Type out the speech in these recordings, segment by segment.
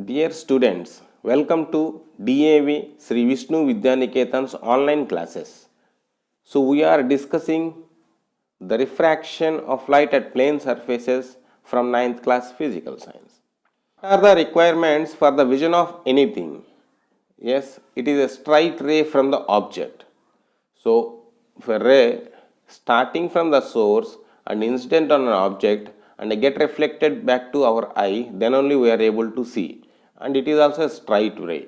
Dear students, welcome to DAV Sri Vishnu Vidyaniketan's online classes. So we are discussing the refraction of light at plane surfaces from 9th class physical science. What are the requirements for the vision of anything? Yes, it is a straight ray from the object. So if a ray starting from the source and incident on an object and get reflected back to our eye, then only we are able to see, and it is also a straight ray.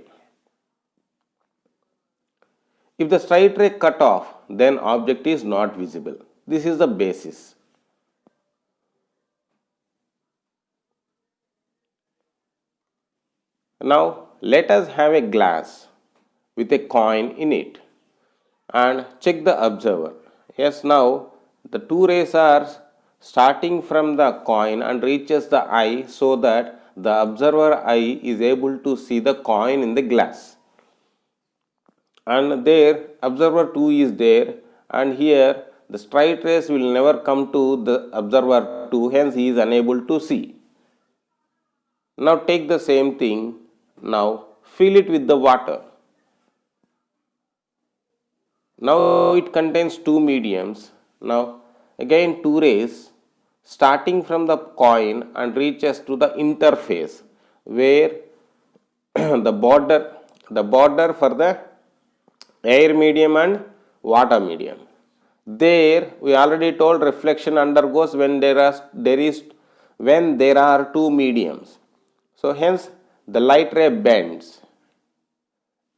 If the straight ray cut off, then object is not visible. This is the basis. Now let us have a glass with a coin in it and check the observer. Yes, now the two rays are starting from the coin and reaches the eye, so that the observer eye is able to see the coin in the glass, and there observer 2 is there, and here the straight rays will never come to the observer 2, hence he is unable to see. Now take the same thing, now fill it with the water. Now it contains two mediums. Now again two rays starting from the coin and reaches to the interface where the border for the air medium and water medium. There we already told reflection undergoes when there are two mediums. So hence the light ray bends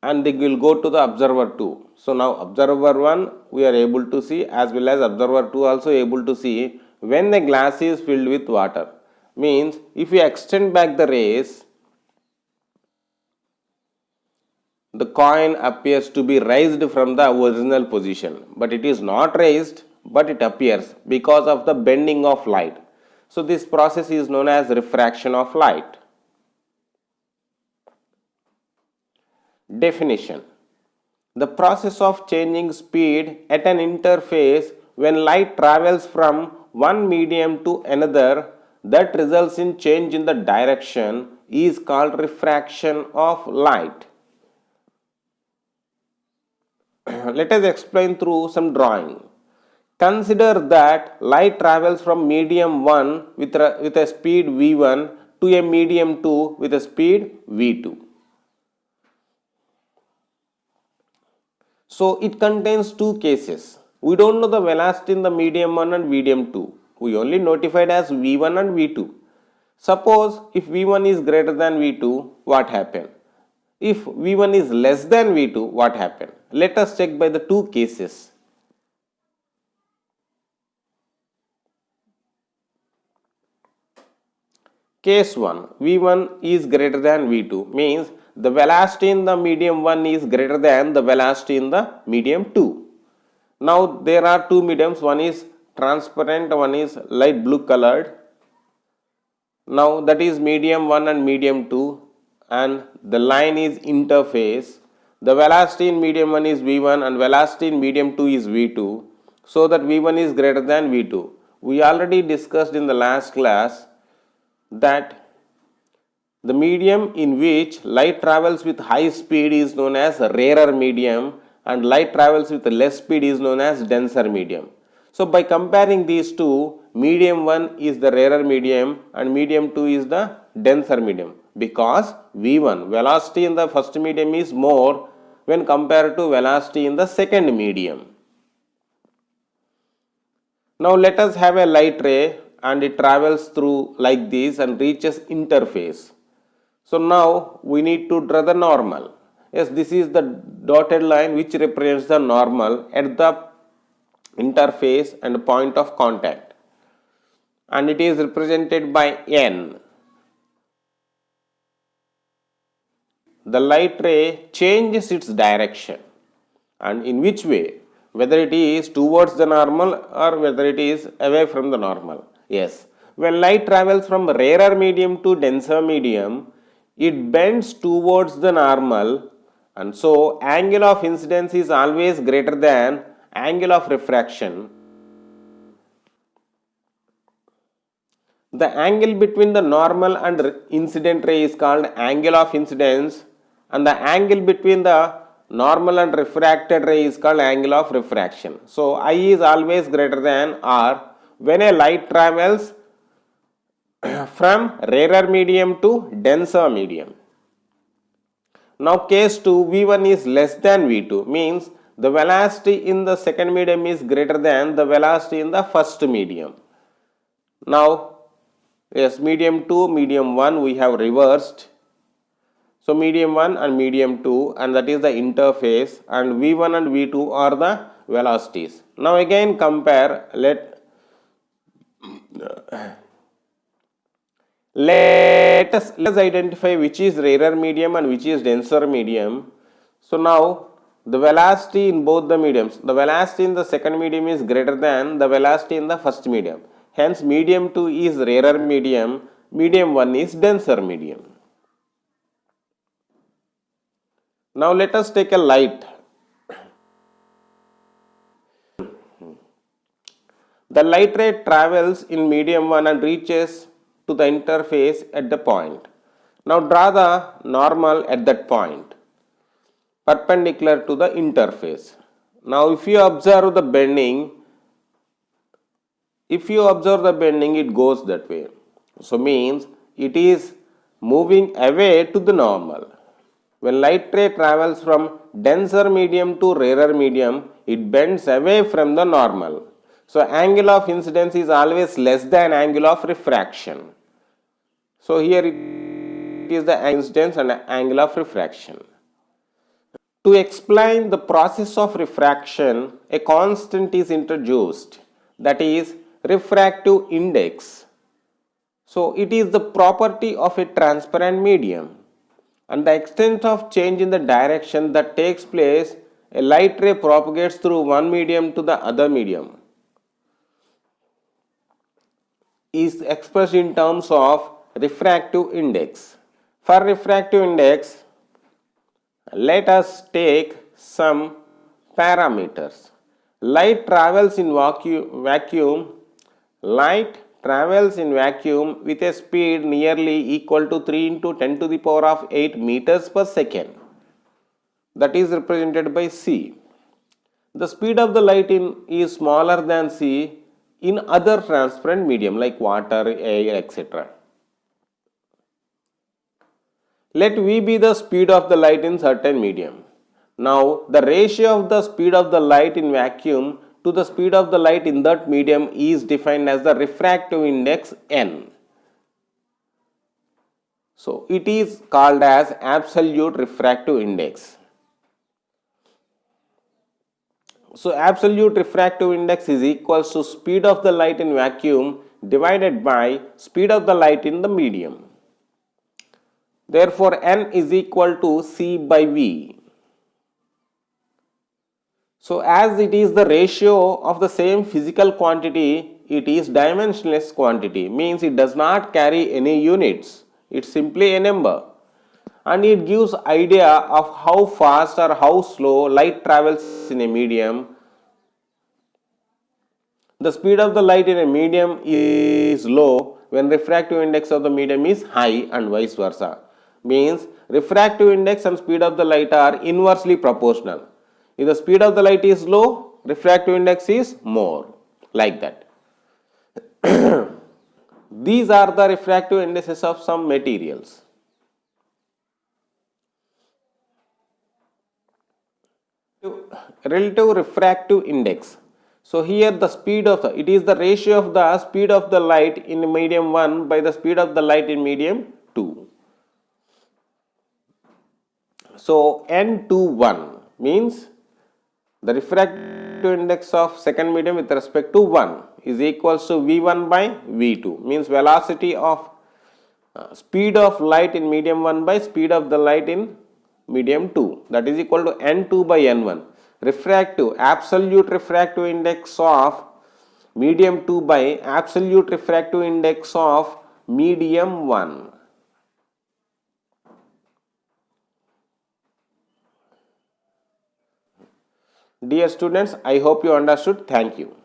and they will go to the observer 2. So now observer 1 we are able to see, as well as observer 2 also able to see when the glass is filled with water. Means if we extend back the rays, the coin appears to be raised from the original position, but it is not raised, but it appears because of the bending of light. So this process is known as refraction of light. Definition: the process of changing speed at an interface when light travels from one medium to another that results in change in the direction is called refraction of light. Let us explain through some drawing. Consider that light travels from medium 1 with a speed v1 to a medium 2 with a speed v2. So it contains two cases. We don't know the velocity in the medium 1 and medium 2. We only notified as v1 and v2. Suppose if v1 is greater than v2, what happened? If v1 is less than v2, what happened? Let us check by the two cases. Case 1, v1 is greater than v2, means the velocity in the medium 1 is greater than the velocity in the medium 2. Now there are two mediums, one is transparent, one is light blue colored. Now that is medium 1 and medium 2, and the line is interface. The velocity in medium 1 is v1 and velocity in medium 2 is v2, so that v1 is greater than v2. We already discussed in the last class that the medium in which light travels with high speed is known as rarer medium, and light travels with less speed is known as denser medium. So by comparing these two, medium 1 is the rarer medium and medium 2 is the denser medium, because v1 velocity in the first medium is more when compared to velocity in the second medium. Now let us have a light ray and it travels through like this and reaches interface. So now we need to draw the normal. Yes, this is the dotted line which represents the normal at the interface and point of contact, and it is represented by n. The light ray changes its direction, and in which way? Whether it is towards the normal or whether it is away from the normal. Yes, when light travels from rarer medium to denser medium, it bends towards the normal, and so angle of incidence is always greater than angle of refraction. The angle between the normal and incident ray is called angle of incidence, and the angle between the normal and refracted ray is called angle of refraction. So I is always greater than R when a light travels from rarer medium to denser medium. Now case 2, V1 is less than V2, means the velocity in the second medium is greater than the velocity in the first medium. Now, yes, medium 2, medium 1 we have reversed. So medium 1 and medium 2, and that is the interface, and V1 and V2 are the velocities. Now again compare, let us identify which is rarer medium and which is denser medium. So now the velocity in both the mediums, the velocity in the second medium is greater than the velocity in the first medium. Hence medium 2 is rarer medium, medium 1 is denser medium. Now let us take a light. The light ray travels in medium 1 and reaches to the interface at the point. Now draw the normal at that point, perpendicular to the interface. Now if you observe the bending, it goes that way. So means it is moving away to the normal. When light ray travels from denser medium to rarer medium, it bends away from the normal. So angle of incidence is always less than angle of refraction. So here it is the incidence and angle of refraction. To explain the process of refraction, a constant is introduced, that is refractive index. So it is the property of a transparent medium, and the extent of change in the direction that takes place, a light ray propagates through one medium to the other medium, is expressed in terms of refractive index. For refractive index, let us take some parameters. Light travels in vacuum. Light travels in vacuum with a speed nearly equal to 3 into 10 to the power of 8 meters per second. That is represented by C. The speed of the light is smaller than C in other transparent medium like water, air, etc. Let V be the speed of the light in certain medium. Now, the ratio of the speed of the light in vacuum to the speed of the light in that medium is defined as the refractive index N. So, it is called as absolute refractive index. So, absolute refractive index is equals to speed of the light in vacuum divided by speed of the light in the medium. Therefore, N is equal to C by V. So, as it is the ratio of the same physical quantity, it is dimensionless quantity, means it does not carry any units. It is simply a number, and it gives idea of how fast or how slow light travels in a medium. The speed of the light in a medium is low when refractive index of the medium is high, and vice versa. Means refractive index and speed of the light are inversely proportional. If the speed of the light is low, refractive index is more, like that. These are the refractive indices of some materials. Relative refractive index. So here the speed of it is the ratio of the speed of the light in medium 1 by the speed of the light in medium 2. So N21 means the refractive index of second medium with respect to 1 is equals to V1 by V2, means velocity of speed of light in medium 1 by speed of the light in medium 2, that is equal to N2 by N1. Refractive, absolute refractive index of medium 2 by absolute refractive index of medium 1. Dear students, I hope you understood. Thank you.